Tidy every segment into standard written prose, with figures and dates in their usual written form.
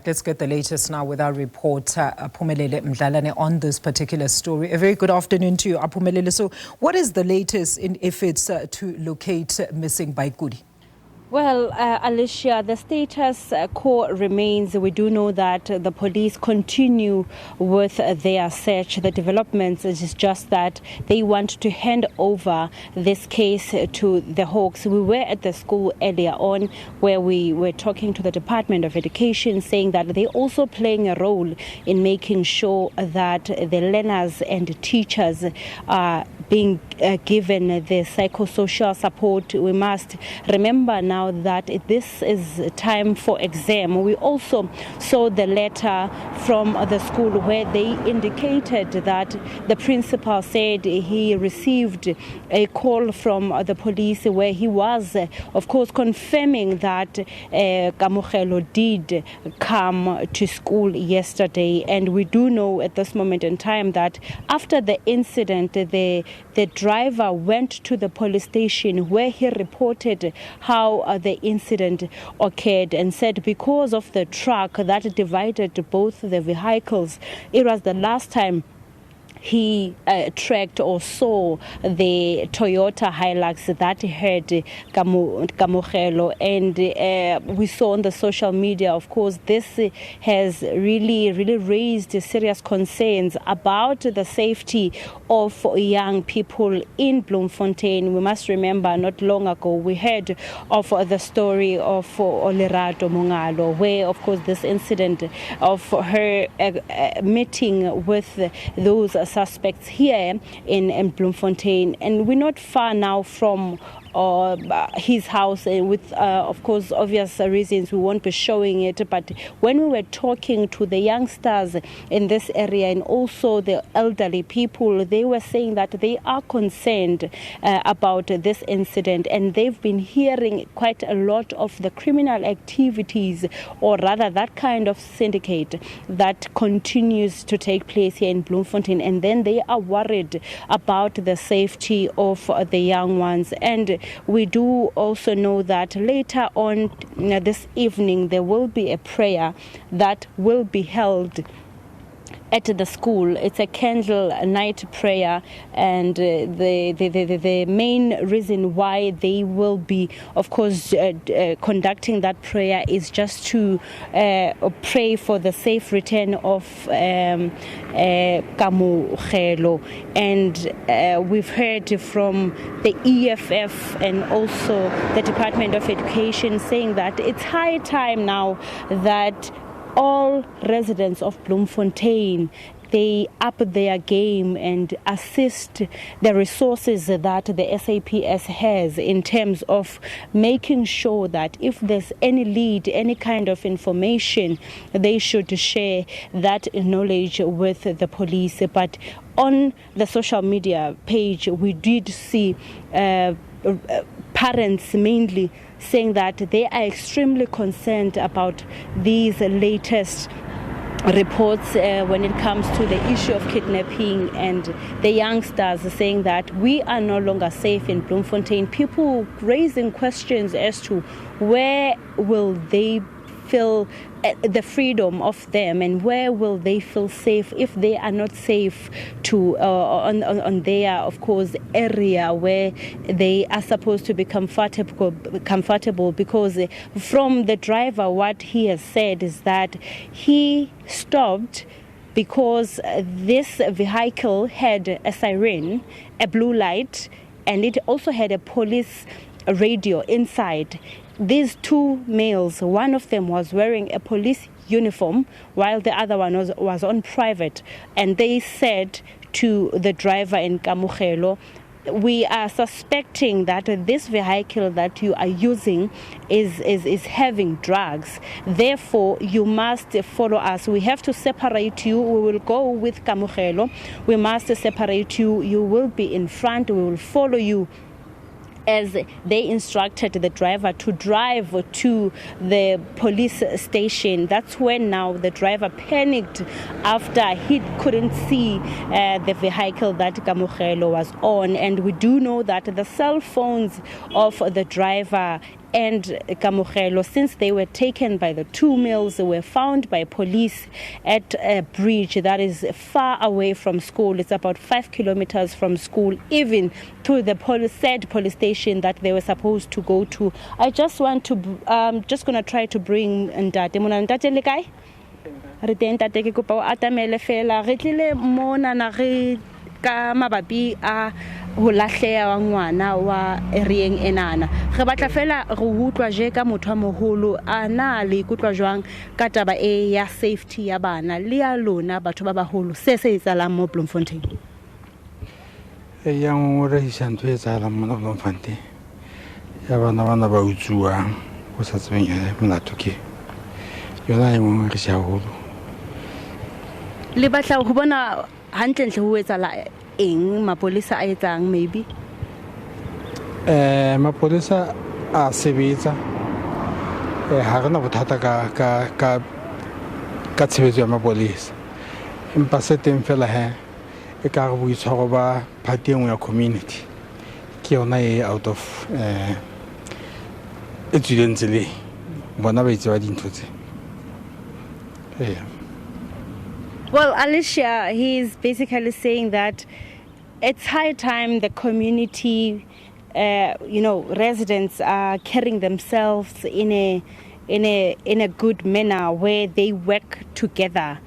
Let's get the latest now with our reporter, Aphumelele Mdlalane, on this particular story. A very good afternoon to you, Aphumelele. So what is the latest in efforts to locate missing Baukudi? Well, Alicia, the status quo remains. We do know that the police continue with their search. The developments is just that they want to hand over this case to the Hawks. We were at the school earlier on where we were talking to the Department of Education, saying that they're also playing a role in making sure that the learners and teachers are being given the psychosocial support. We must remember now that this is time for exam. We also saw the letter from the school where they indicated that the principal said he received a call from the police where he was, of course, confirming that Kamogelo did come to school yesterday. And we do know at this moment in time that after the incident, the driver went to the police station where he reported how the incident occurred and said because of the truck that divided both the vehicles, it was the last time he tracked or saw the Toyota Hilux that had Kamogelo, and we saw on the social media, of course, this has really raised serious concerns about the safety of young people in Bloemfontein. We must remember not long ago we heard of the story of Olerato Mongalo, where of course this incident of her meeting with those suspects here in Bloemfontein, and we're not far now from his house, with of course obvious reasons we won't be showing it, but when we were talking to the youngsters in this area and also the elderly people, they were saying that they are concerned about this incident, and they've been hearing quite a lot of the criminal activities, or rather that kind of syndicate that continues to take place here in Bloemfontein, and then they are worried about the safety of the young ones. And we do also know that later on this evening there will be a prayer that will be held at the school. It's a candle night prayer, and the main reason why they will be, of course, conducting that prayer is just to pray for the safe return of Kamogelo. And we've heard from the EFF and also the Department of Education saying that it's high time now that all residents of Bloemfontein, they up their game and assist the resources that the SABC has in terms of making sure that if there's any lead, any kind of information, they should share that knowledge with the police. But on the social media page, we did see parents mainly saying that they are extremely concerned about these latest reports when it comes to the issue of kidnapping, and the youngsters saying that we are no longer safe in Bloemfontein. People raising questions as to where will they feel the freedom of them, and where will they feel safe if they are not safe to on their, of course, area where they are supposed to be comfortable, because from the driver what he has said is that he stopped because this vehicle had a siren, a blue light, and it also had a police radio inside. These two males, one of them was wearing a police uniform while the other one was on private, and they said to the driver in Kamogelo, we are suspecting that this vehicle that you are using is having drugs. Therefore, you must follow us. We have to separate you. We will go with Kamogelo. We must separate you. You will be in front. We will follow you, as they instructed the driver to drive to the police station. That's when now the driver panicked after he couldn't see the vehicle that Kamogelo was on. And we do know that the cell phones of the driver and Kamogelo, since they were taken by the 2 mills, they were found by police at a bridge that is far away from school. It's about 5 kilometers from school, even to the said police station that they were supposed to go to. I just want to, just going to try to bring Ntate. Mona Ntate le kae? Re teng Ntate ke kopa o atamele fela. Re tlile mona na re ka mabapi a ho lahleha wa ngwana wa erieng enana. Re batla fela re utlwa je ka motho a moholo ana le ikutlwa jwang ka taba e ya safety ya bana le ya lona batho ba baholo se etsalang mo Bloemfontein. Ya ngore isa ntho e etsalang mo Bloemfontein. Ya bana ba utsuwang go sa tsebeng molato ke yona e ngwe re sa holo. Le batla ho bona hantle ho etsala eng mapolisa a etsang maybe mapolisa a sebetsa ha rena bothata ka tshebetso ya mapolisa empa se teng fela e ka re boitshwaro ba party engwe ya community ke yona e out of e tswileng tseleng bona ba itse ba dintho tse. Well, Alicia, he's basically saying that it's high time the community, residents are carrying themselves in a good manner where they work together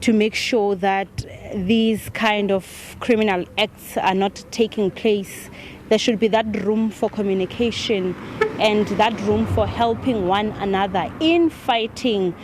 to make sure that these kind of criminal acts are not taking place. There should be that room for communication and that room for helping one another in fighting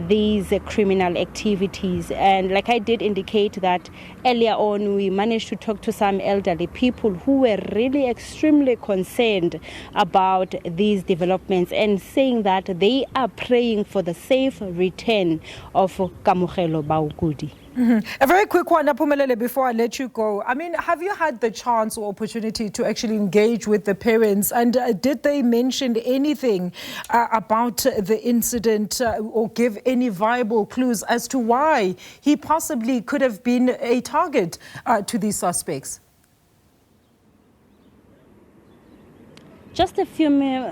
these criminal activities. And like I did indicate that earlier on, we managed to talk to some elderly people who were really extremely concerned about these developments and saying that they are praying for the safe return of Kamogelo Baukudi. A very quick one, Aphumelele, before I let you go. I mean, have you had the chance or opportunity to actually engage with the parents? And did they mention anything about the incident or give any viable clues as to why he possibly could have been a target to these suspects? Just a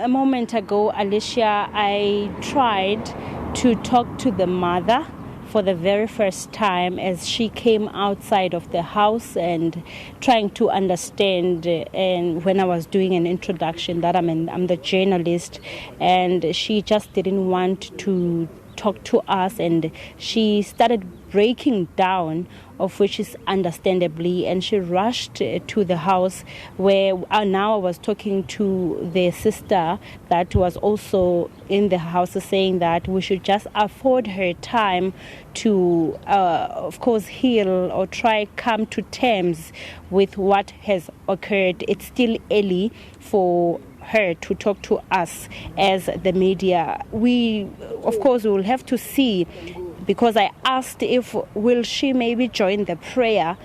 moment ago, Alicia, I tried to talk to the mother for the very first time as she came outside of the house and trying to understand, and when I was doing an introduction that I'm the journalist, and she just didn't want to talk to us, and she started breaking down, of which is understandably, and she rushed to the house where now I was talking to the sister that was also in the house, saying that we should just afford her time to of course heal or try come to terms with what has occurred. It's still early for her to talk to us as the media. We of course will have to see, because I asked if will she maybe join the prayer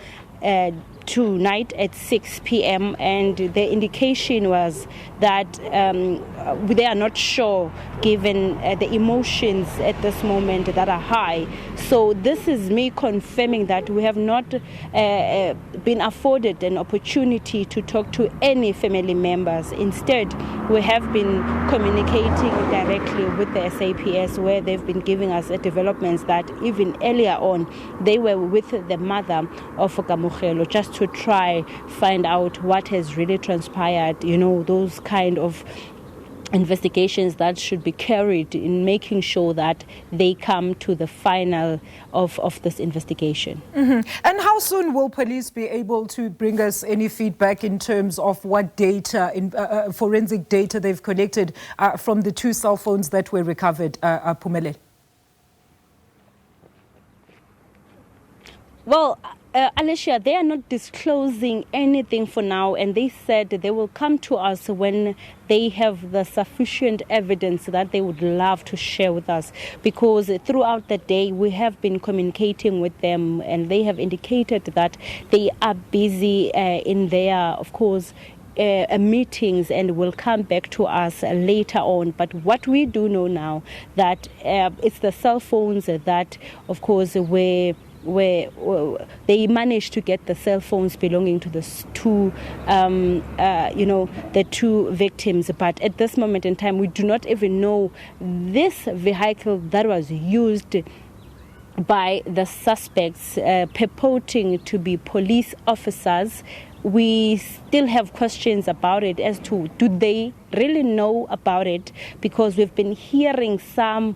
tonight at 6 p.m. and the indication was that they are not sure given the emotions at this moment that are high. So this is me confirming that we have not been afforded an opportunity to talk to any family members. Instead, we have been communicating directly with the SABC, where they've been giving us developments that even earlier on they were with the mother of Kamogelo just to try find out what has really transpired, those kind of investigations that should be carried in making sure that they come to the final of this investigation. And how soon will police be able to bring us any feedback in terms of what data, forensic data they've collected from the 2 cell phones that were recovered, Aphumelele? Well, Alicia, they are not disclosing anything for now, and they said they will come to us when they have the sufficient evidence that they would love to share with us, because throughout the day we have been communicating with them and they have indicated that they are busy in their, of course, meetings and will come back to us later on. But what we do know now that it's the cell phones that, of course, were where they managed to get the cell phones belonging to the two victims. But at this moment in time, we do not even know this vehicle that was used by the suspects purporting to be police officers. We still have questions about it as to, do they really know about it? Because we've been hearing some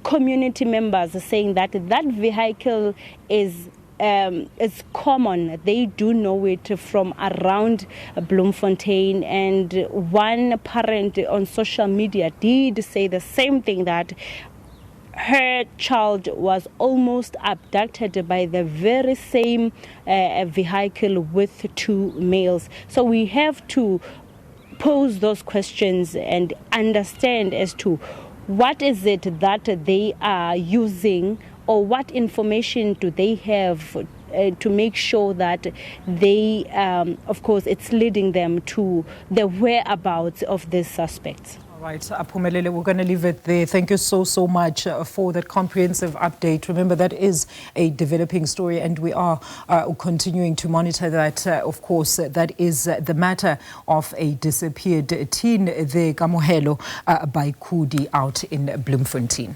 community members saying that that vehicle is common. They do know it from around Bloemfontein, and one parent on social media did say the same thing, that her child was almost abducted by the very same vehicle with two males. So we have to pose those questions and understand as to what is it that they are using, or what information do they have to make sure that they, of course, it's leading them to the whereabouts of these suspects. All right, Aphumelele, we're going to leave it there. Thank you so much for that comprehensive update. Remember, that is a developing story, and we are continuing to monitor that. Of course, that is the matter of a disappeared teen, the Kamogelo Baukudi, out in Bloemfontein.